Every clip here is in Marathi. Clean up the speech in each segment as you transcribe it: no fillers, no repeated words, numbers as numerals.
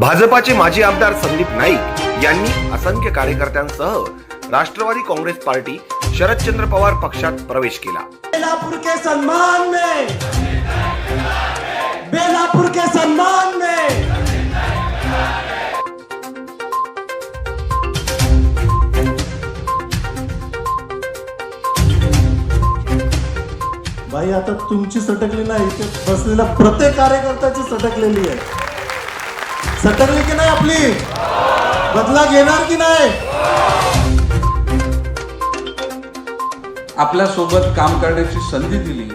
भाजपाचे माजी आमदार संदीप नाईक यांनी असंख्य कार्यकर्त्यांसह राष्ट्रवादी काँग्रेस पार्टी शरदचंद्र पवार पक्षात प्रवेश केला। बेलापुर के सम्मान में, बेलापुर के सम्मान में भाई आता तुमची सटकली नाही, इथे बसलेल्या प्रत्येक कार्यकर्त्याची सटकलेली आहे। सटकली की नाही आपली? बदला घेणार की नाही? आपल्या सोबत काम करण्याची संधी दिली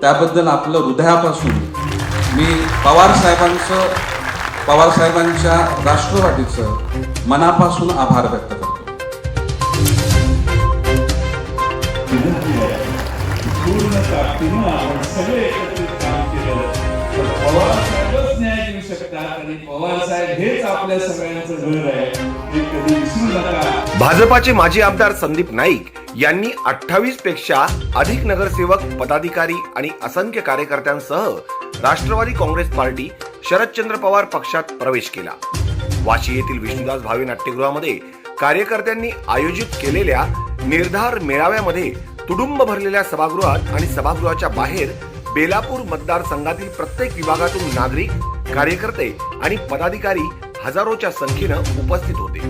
त्याबद्दल आपलं हृदयापासून मी पवार साहेबांच्या राष्ट्रवादीचं मनापासून आभार व्यक्त करतो। पूर्ण ताकदीने आपण सगळे एकत्रित काम केलं तर पवार साहेबच न्याय देऊ शकतात आणि पवार साहेब हेच आपल्या सगळ्यांचं घर आहे, हे कधी विसरू नका। भाजपाचे माजी आमदार संदीप नाईक यांनी 28 पेक्षा अधिक नगरसेवक, पदाधिकारी आणि असंख्य कार्यकर्त्यांसह राष्ट्रवादी काँग्रेस पार्टी शरदचंद्र पवार पक्षात प्रवेश केला। वाशी येथील विष्णुदास भावे नाट्यगृहामध्ये कार्यकर्त्यांनी आयोजित केलेल्या निर्धार मेळाव्यामध्ये तुडुंब भरलेल्या सभागृहात आणि सभागृहाच्या बाहेर बेलापूर मतदारसंघातील प्रत्येक विभागातून नागरिक, कार्यकर्ते आणि पदाधिकारी हजारोच्या संख्येनं उपस्थित होते।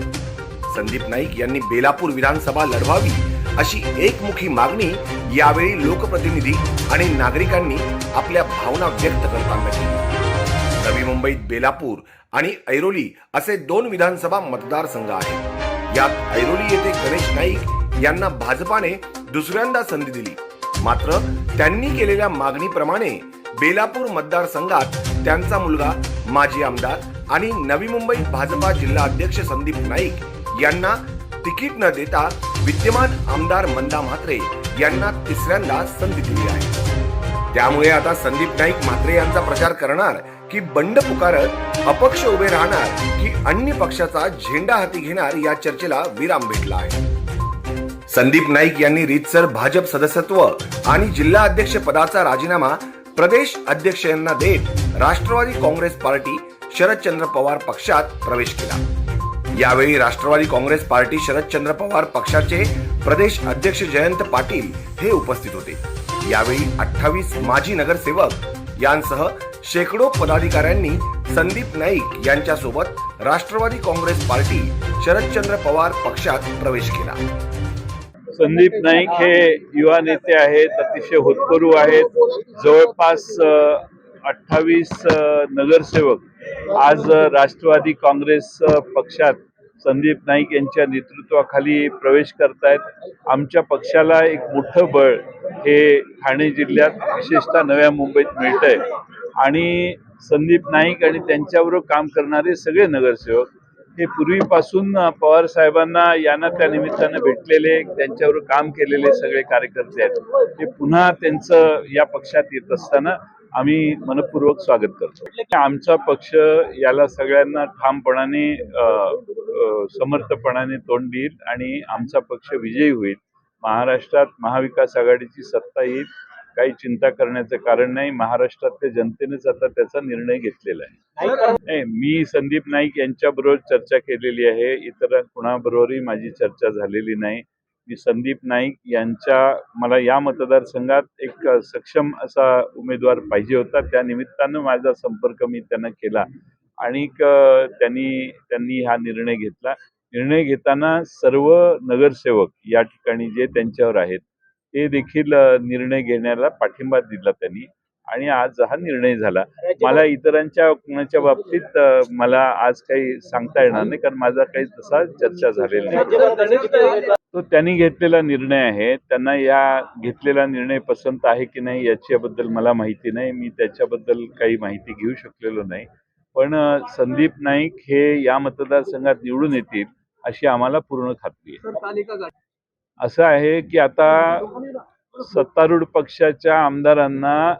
संदीप नाईक यांनी बेलापूर विधानसभा लढवावी अशी एकमुखी मागणी यावेळी लोकप्रतिनिधी आणि नागरिकांनी आपल्या भावना व्यक्त करताना केली। नवी मुंबईत बेलापूर आणि ऐरोली असे 2 विधानसभा मतदारसंघ आहेत। यात ऐरोली येथे गणेश नाईक यांना भाजपाने दुसऱ्यांदा संधी दिली, मात्र त्यांनी केलेल्या मागणीप्रमाणे बेलापूर मतदारसंघात त्यांचा मुलगा माजी आमदार आणि नवी मुंबई भाजपा जिल्हा अध्यक्ष संदीप नाईक यांना तिकीट न देता विद्यमान आमदार मंदा म्हात्रे यांना तिसऱ्यांदा संधी दिली आहे। त्यामुळे आता संदीप नाईक म्हात्रे यांचा प्रचार करणार की बंड पुकारत अपक्ष उभे राहणार की अन्य पक्षाचा झेंडा हाती घेणार या चर्चेला विराम भेटला आहे। संदीप नाईक यांनी रीतसर भाजप सदस्यत्व आणि जिल्हा अध्यक्ष पदाचा राजीनामा प्रदेश अध्यक्ष यांना देत राष्ट्रवादी काँग्रेस पार्टी शरदचंद्र पवार पक्षात प्रवेश केला। यावेळी राष्ट्रवादी काँग्रेस पार्टी शरदचंद्र पवार पक्षाचे प्रदेश अध्यक्ष जयंत पाटील हे उपस्थित होते। यावेळी 28 माजी नगरसेवक यांसह शेकडो पदाधिकाऱ्यांनी संदीप नाईक यांच्या सोबत राष्ट्रवादी काँग्रेस पार्टी शरदचंद्र पवार पक्षात प्रवेश केला। संदीप नाईक हे युवा नेते आहेत, अतिशय होतकरू आहेत। जवळपास 28 नगरसेवक आज राष्ट्रवादी काँग्रेस पक्षात संदीप नाईक यांच्या नेतृत्वाखाली प्रवेश करतायत। आमच्या पक्षाला एक मोठं बळ हे ठाणे जिल्ह्यात विशेषतः नव्या मुंबईत मिळतंय आणि संदीप नाईक आणि त्यांच्याबरोबर काम करणारे सगळे नगरसेवक हे पूर्वीपासून पवार साहेबांना यांना त्या निमित्तानं भेटलेले, त्यांच्यावर काम केलेले सगळे कार्यकर्ते आहेत। ते पुन्हा त्यांचं या पक्षात येत असताना आम्ही मनपूर्वक स्वागत करतो। आमचा पक्ष याला सगळ्यांना ठामपणाने समर्थपणाने तोंड देईल आणि आमचा पक्ष विजयी होईल। महाराष्ट्रात महाविकास आघाडीची सत्ता येईल, काही चिंता करण्याचं कारण नाही। महाराष्ट्रातल्या जनतेनेच आता त्याचा निर्णय घेतलेला आहे। मी संदीप नाईक यांच्याबरोबर चर्चा केलेली आहे, इतर कुणाबरोबरही माझी चर्चा झालेली नाही। मी संदीप नाईक मला या मतदारसंघात एक सक्षम असा उमेदवार पाहिजे होता, त्या निमित्तानं माझा संपर्क मी त्यांना केला आणि त्यांनी हा निर्णय घेतला। निर्णय घेताना सर्व नगरसेवक या ठिकाणी जे त्यांच्यावर आहेत ते देखील निर्णय घेण्याला पाठिंबा दिला त्यांनी आणि आज हा निर्णय झाला। मला इतरांच्या कुणाच्या बाबतीत मला आज काही सांगता येणार नाही, कारण माझा काही तसा चर्चा झालेला नाही। तो त्यांनी घेतलेला निर्णय आहे, त्यांना या घेतलेला निर्णय पसंत आहे की नाही याच्याबद्दल मला माहिती नाही, मी त्याच्याबद्दल काही माहिती घेऊ शकलेलो नाही। पण संदीप नाईक हे या मतदारसंघात निवडून येतील अशी आम्हाला पूर्ण खात्री आहे। असं आहे की आता सत्तारूढ पक्षाच्या आमदारांना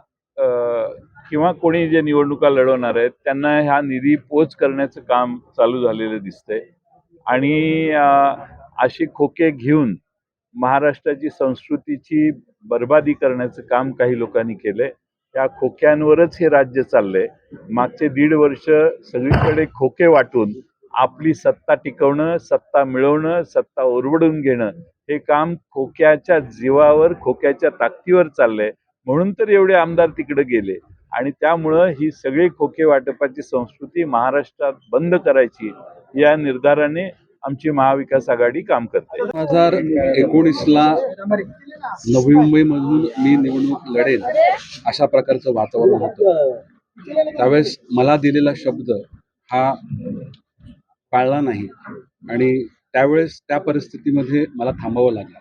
किंवा कोणी जे निवडणुका लढवणार आहेत त्यांना हा निधी पोच करण्याचं काम चालू झालेलं दिसतंय आणि अशी खोके घेऊन महाराष्ट्राची संस्कृतीची बर्बादी करण्याचं काम काही लोकांनी केलंय। या खोक्यांवरच हे राज्य चाललंय. मागचे 1.5 वर्ष सगळीकडे खोके वाटून आपली सत्ता टिकवणं, सत्ता मिळवणं, सत्ता ओरबडून घेणं हे काम खोक्याच्या जीवावर, खोक्याच्या ताकदीवर चाललंय. म्हणून तर एवढे आमदार तिकडे गेले आणि त्यामुळं ही सगळी खोके वाटपाची संस्कृती महाराष्ट्रात बंद करायची या निर्धाराने आमची महाविकास आघाडी काम करते. 2019ला नवी मुंबईमधून मी निवडणूक लढेल अशा प्रकारचं वातावरण होतं. त्यावेळेस मला दिलेला शब्द हा पाळला नाही आणि त्यावेळेस त्या परिस्थितीमध्ये मला थांबावं लागलं.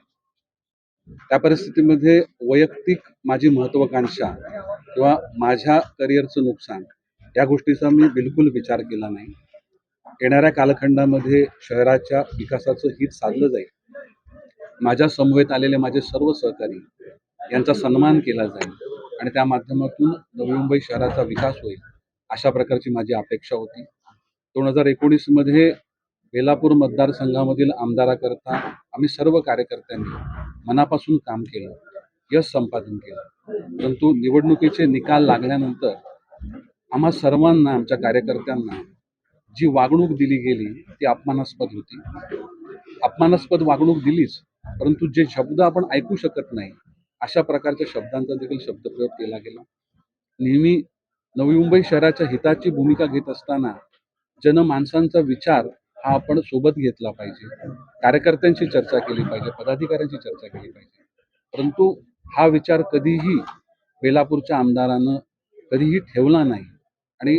त्या परिस्थितीमध्ये वैयक्तिक माझी महत्वाकांक्षा किंवा माझ्या करिअरचं नुकसान या गोष्टीचा मी बिलकुल विचार केला नाही. येणाऱ्या कालखंडामध्ये शहराच्या विकासाचं हित साधलं जाईल. माझ्या समवेत आलेले माझे सर्व सहकारी यांचा सन्मान केला जाईल आणि त्या माध्यमातून नवी मुंबई शहराचा विकास होईल अशा प्रकारची माझी अपेक्षा होती. 2019 बेलापूर मतदारसंघामधील आमदाराकरता आम्ही सर्व कार्यकर्त्यांनी मनापासून काम केलं, यश संपादन केलं. परंतु निवडणुकीचे निकाल लागल्यानंतर आम्हा सर्वांना, आमच्या कार्यकर्त्यांना जी वागणूक दिली गेली ती अपमानास्पद होती. अपमानास्पद वागणूक दिलीच, परंतु जे शब्द आपण ऐकू शकत नाही अशा प्रकारच्या शब्दांचा देखील शब्दप्रयोग केला गेला. नेहमी नवी मुंबई शहराच्या हिताची भूमिका घेत असताना जनमानसांचा विचार हा आपण सोबत घेतला पाहिजे. कार्यकर्त्यांची चर्चा केली पाहिजे, पदाधिकाऱ्यांची चर्चा केली पाहिजे. परंतु हा विचार कधीही बेलापूरच्या आमदारानं कधीही ठेवला नाही आणि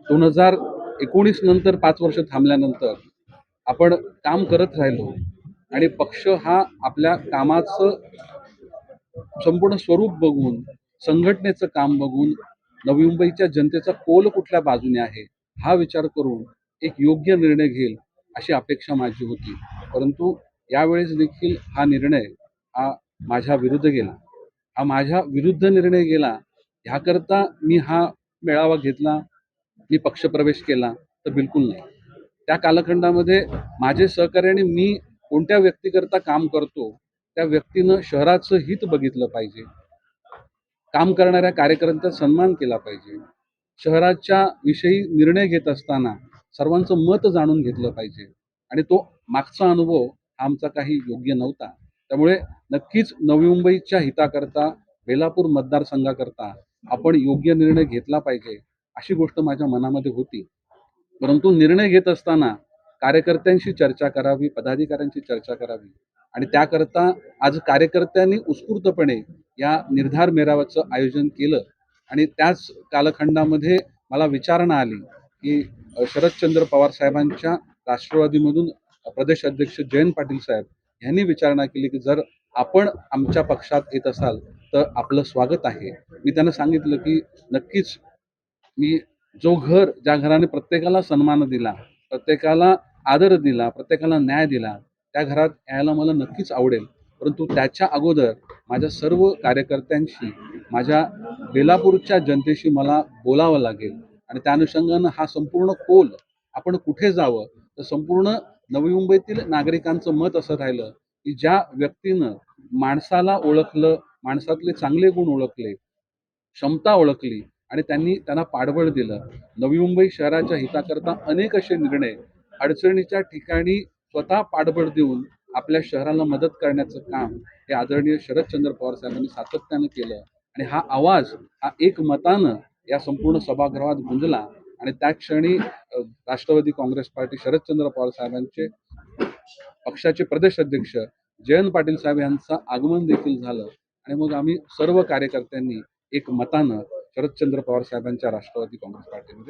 2019 नंतर 5 वर्ष थांबल्यानंतर आपण काम करत राहिलो आणि पक्ष हा आपल्या कामाचं संपूर्ण स्वरूप बघून, संघटनेचं काम बघून, नवी मुंबईच्या जनतेचा कौल कुठल्या बाजूने आहे हा विचार करून एक योग्य निर्णय घेईल अशी अपेक्षा माझी होती. परंतु यावेळेस देखील हा निर्णय हा माझ्या विरुद्ध गेला. हा माझ्या विरुद्ध निर्णय गेला ह्याकरता मी हा मेळावा घेतला, मी पक्षप्रवेश केला तर बिलकुल नाही. त्या कालखंडामध्ये माझे सहकार्याने मी कोणत्या व्यक्तीकरता काम करतो त्या व्यक्तीनं शहराचं हित बघितलं पाहिजे, काम करणाऱ्या कार्यकर्त्यांचा सन्मान केला पाहिजे, शहराच्या विषयी निर्णय घेत असताना सर्वांचं मत जाणून घेतलं पाहिजे आणि तो मागचा अनुभव आमचा काही योग्य नव्हता. त्यामुळे नक्कीच नवी मुंबईच्या हिताकरता, बेलापूर मतदारसंघाकरता आपण योग्य निर्णय घेतला पाहिजे अशी गोष्ट माझ्या मनामध्ये होती. परंतु निर्णय घेत असताना कार्यकर्त्यांशी चर्चा करावी, पदाधिकाऱ्यांची चर्चा करावी आणि त्याकरता आज कार्यकर्त्यांनी उत्स्फूर्तपणे या निर्धार मेळाव्याचं आयोजन केलं आणि त्याच कालखंडामध्ये मला विचारणा आली की शरदचंद्र पवार साहेबांच्या राष्ट्रवादीमधून प्रदेश अध्यक्ष जयंत पाटील साहेब यांनी विचारणा केली की जर आपण आमच्या पक्षात येत असाल तर आपलं स्वागत आहे. मी त्यांना सांगितलं की नक्कीच मी ज्या घराने प्रत्येकाला सन्मान दिला, प्रत्येकाला आदर दिला, प्रत्येकाला न्याय दिला त्या घरात यायला मला नक्कीच आवडेल. परंतु त्याच्या अगोदर माझ्या सर्व कार्यकर्त्यांशी, माझ्या बेलापूरच्या जनतेशी मला बोलावं लागेल आणि त्या अनुषंगानं हा संपूर्ण कौल आपण कुठे जावं तर संपूर्ण नवी मुंबईतील नागरिकांचं मत असं राहिलं की ज्या व्यक्तीनं माणसाला ओळखलं, माणसातले चांगले गुण ओळखले, क्षमता ओळखली आणि त्यांना पाठबळ दिलं, नवी मुंबई शहराच्या हिताकरता अनेक असे निर्णय अडचणीच्या ठिकाणी स्वतः पाठबळ देऊन आपल्या शहराला मदत करण्याचं काम हे आदरणीय शरदचंद्र पवार साहेबांनी सातत्यानं केलं आणि हा आवाज हा एकमतानं या संपूर्ण सभागृहात गुंजला आणि त्या क्षणी राष्ट्रवादी काँग्रेस पार्टी शरदचंद्र पवार साहेबांचे पक्षाचे प्रदेश अध्यक्ष जयंत पाटील साहेब यांचं आगमन देखील झालं आणि मग आम्ही सर्व कार्यकर्त्यांनी एक मतानं शरदचंद्र पवार साहेबांच्या राष्ट्रवादी काँग्रेस पार्टीमध्ये